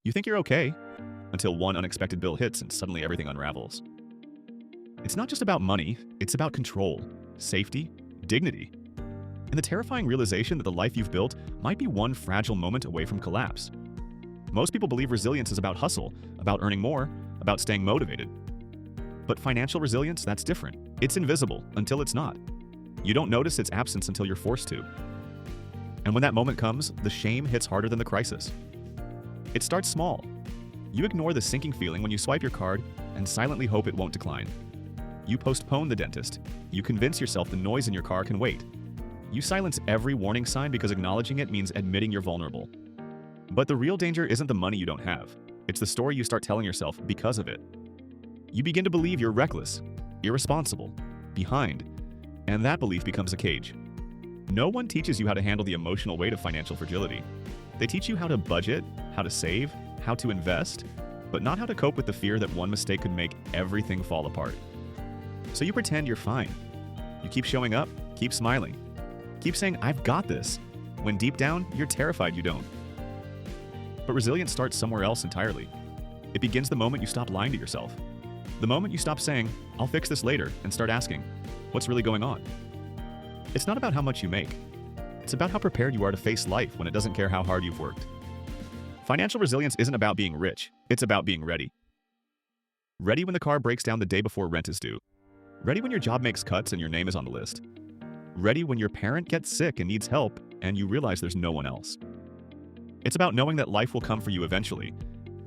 You think you're okay until one unexpected bill hits and suddenly everything unravels. It's not just about money, it's about control, safety, dignity, and the terrifying realization that the life you've built might be one fragile moment away from collapse. Most people believe resilience is about hustle, about earning more, about staying motivated. But financial resilience, that's different. It's invisible until it's not. You don't notice its absence until you're forced to. And when that moment comes, the shame hits harder than the crisis. It starts small. You ignore the sinking feeling when you swipe your card and silently hope it won't decline. You postpone the dentist. You convince yourself the noise in your car can wait. You silence every warning sign because acknowledging it means admitting you're vulnerable. But the real danger isn't the money you don't have. It's the story you start telling yourself because of it. You begin to believe you're reckless, irresponsible, behind, and that belief becomes a cage. No one teaches you how to handle the emotional weight of financial fragility. They teach you how to budget, how to save, how to invest, but not how to cope with the fear that one mistake could make everything fall apart. So you pretend you're fine. You keep showing up, keep smiling, keep saying, "I've got this," when deep down, you're terrified you don't. But resilience starts somewhere else entirely. It begins the moment you stop lying to yourself. The moment you stop saying, "I'll fix this later," and start asking, "What's really going on?" It's not about how much you make. It's about how prepared you are to face life when it doesn't care how hard you've worked. Financial resilience isn't about being rich. It's about being ready. Ready when the car breaks down the day before rent is due. Ready when your job makes cuts and your name is on the list. Ready when your parent gets sick and needs help and you realize there's no one else. It's about knowing that life will come for you eventually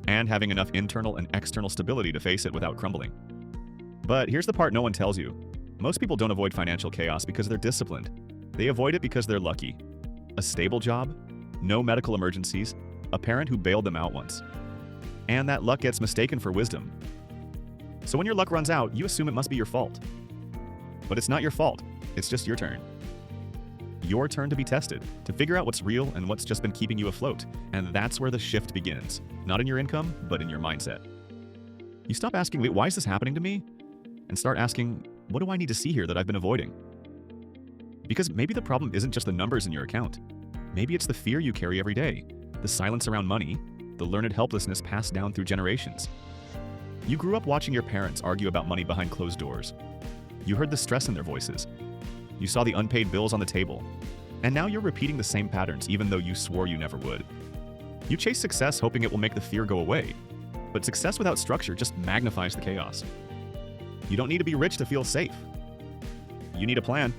and having enough internal and external stability to face it without crumbling. But here's the part no one tells you. Most people don't avoid financial chaos because they're disciplined. They avoid it because they're lucky. A stable job, no medical emergencies, a parent who bailed them out once. And that luck gets mistaken for wisdom. So when your luck runs out, you assume it must be your fault. But it's not your fault. It's just your turn. Your turn to be tested, to figure out what's real and what's just been keeping you afloat. And that's where the shift begins. Not in your income, but in your mindset. You stop asking, "Wait, why is this happening to me?" And start asking, "What do I need to see here that I've been avoiding?" Because maybe the problem isn't just the numbers in your account. Maybe it's the fear you carry every day, the silence around money, the learned helplessness passed down through generations. You grew up watching your parents argue about money behind closed doors. You heard the stress in their voices. You saw the unpaid bills on the table. And now you're repeating the same patterns even though you swore you never would. You chase success hoping it will make the fear go away. But success without structure just magnifies the chaos. You don't need to be rich to feel safe. You need a plan.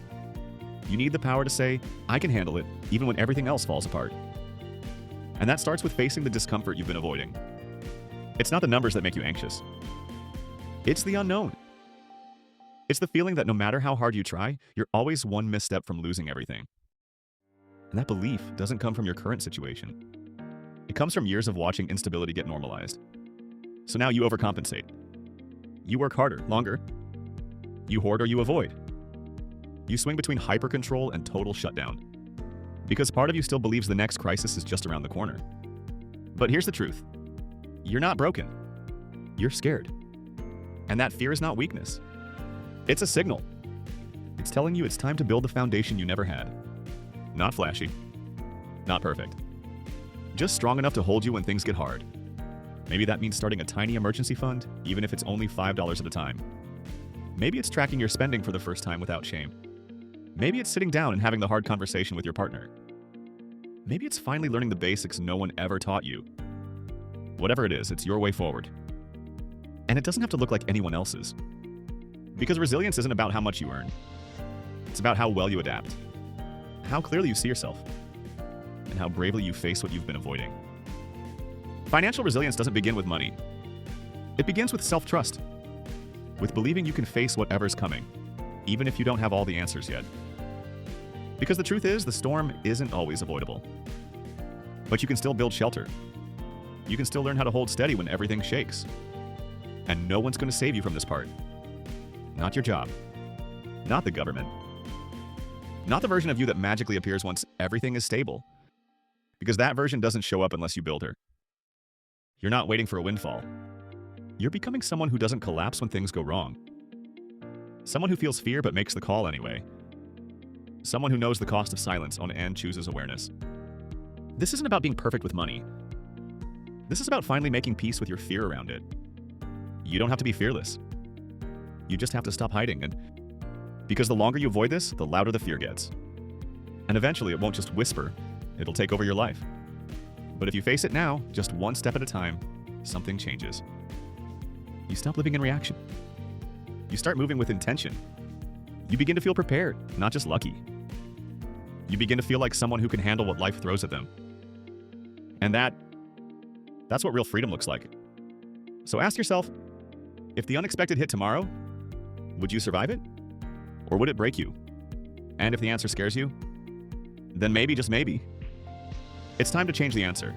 You need the power to say, "I can handle it," even when everything else falls apart. And that starts with facing the discomfort you've been avoiding. It's not the numbers that make you anxious. It's the unknown. It's the feeling that no matter how hard you try, you're always one misstep from losing everything. And that belief doesn't come from your current situation. It comes from years of watching instability get normalized. So now you overcompensate. You work harder, longer. You hoard or you avoid. You swing between hyper-control and total shutdown. Because part of you still believes the next crisis is just around the corner. But here's the truth. You're not broken. You're scared. And that fear is not weakness. It's a signal. It's telling you it's time to build the foundation you never had. Not flashy. Not perfect. Just strong enough to hold you when things get hard. Maybe that means starting a tiny emergency fund, even if it's only $5 at a time. Maybe it's tracking your spending for the first time without shame. Maybe it's sitting down and having the hard conversation with your partner. Maybe it's finally learning the basics no one ever taught you. Whatever it is, it's your way forward. And it doesn't have to look like anyone else's. Because resilience isn't about how much you earn. It's about how well you adapt, how clearly you see yourself, and how bravely you face what you've been avoiding. Financial resilience doesn't begin with money. It begins with self-trust, with believing you can face whatever's coming, even if you don't have all the answers yet. Because the truth is, the storm isn't always avoidable. But you can still build shelter. You can still learn how to hold steady when everything shakes. And no one's going to save you from this part. Not your job. Not the government. Not the version of you that magically appears once everything is stable. Because that version doesn't show up unless you build her. You're not waiting for a windfall. You're becoming someone who doesn't collapse when things go wrong. Someone who feels fear but makes the call anyway. Someone who knows the cost of silence and chooses awareness. This isn't about being perfect with money. This is about finally making peace with your fear around it. You don't have to be fearless. You just have to stop hiding, and because the longer you avoid this, the louder the fear gets. And eventually it won't just whisper, it'll take over your life. But if you face it now, just one step at a time, something changes. You stop living in reaction. You start moving with intention. You begin to feel prepared, not just lucky. You begin to feel like someone who can handle what life throws at them. And that's what real freedom looks like. So ask yourself, if the unexpected hit tomorrow, would you survive it? Or would it break you? And if the answer scares you, then maybe, just maybe, it's time to change the answer.